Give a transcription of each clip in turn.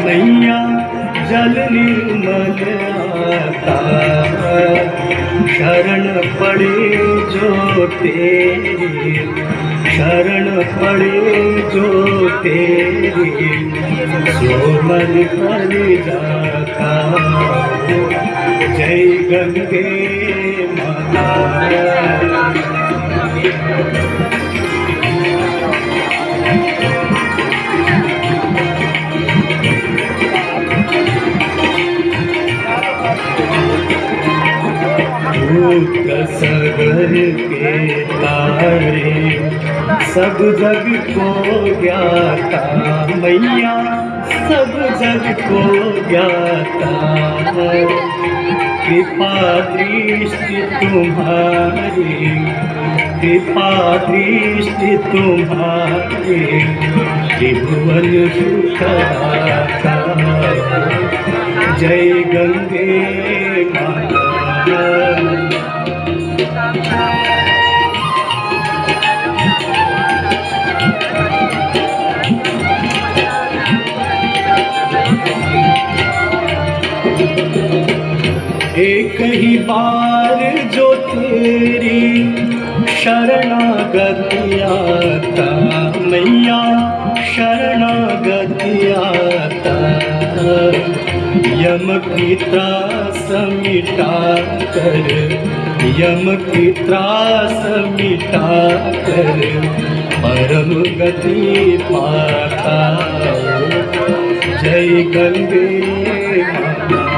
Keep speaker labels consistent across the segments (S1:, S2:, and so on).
S1: मैया जल निर्मल आता, शरण पड़े जो तेरी, शरण पड़े जो तेरी, सो मन कर जाता। जय गंगे माता। सगर के तारे सब जग को ज्ञाता, मैया सब जग को ज्ञाता। कृपा दृष्टि तुम्हारी, कृपा दृष्टि तुम्हारी, त्रिभुवन सुखदाता। जय गंगे माता। एक ही बार जो तेरी शरणागति आता, मैया शरणागति आता। यम की त्रास मिटा कर, यम की त्रास मिटा कर, परम गति पाता। जय गंगे माता।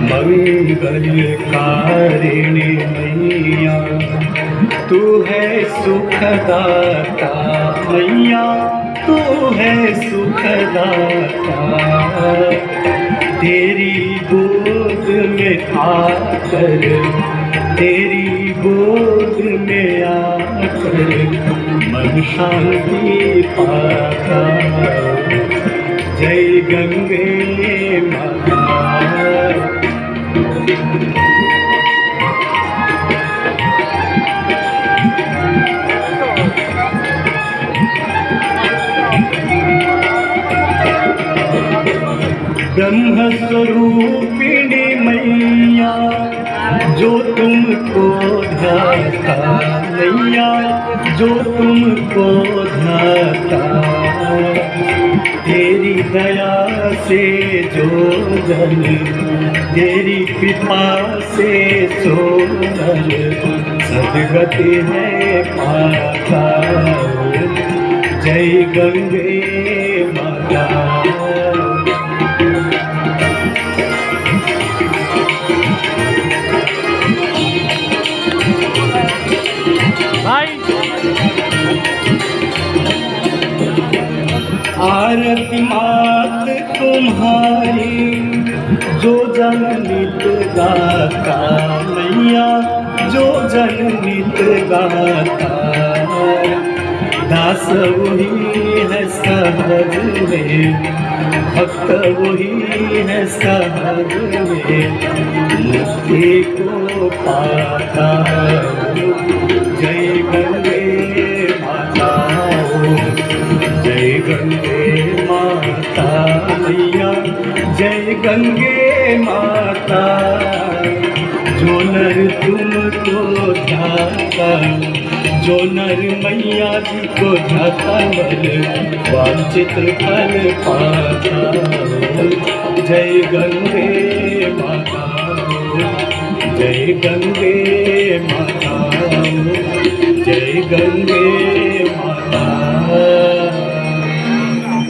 S1: मंगलकारिणी मैया तू है सुखदाता, मैया तू है सुखदाता। तेरी गोद में आकर, तेरी गोद में आकर, मन शांति पाता। जय गंगे माता। ब्रह्म स्वरूपिणी मैया जो तुमको ध्याता, मैया जो तुमको ध्याता। तेरी दया से जो जन, तेरी कृपा से सो नर, सद्गति है पाता। जय गंगे माता। आरती मात तुम्हारी जो जन नित गाता, मैया जो जन नित गाता। दास वही है सहज में, भक्त वही है सहज में, मुक्ति को पाता। जय गंगे माता। जय गंगे माता मैया, जय गंगे माता। जो नर तुमको ध्याता, जो नर मैया जी को ध्याता, वांछित फल पाता। जय गंगे माता। जय गंगे माता। जय गंगे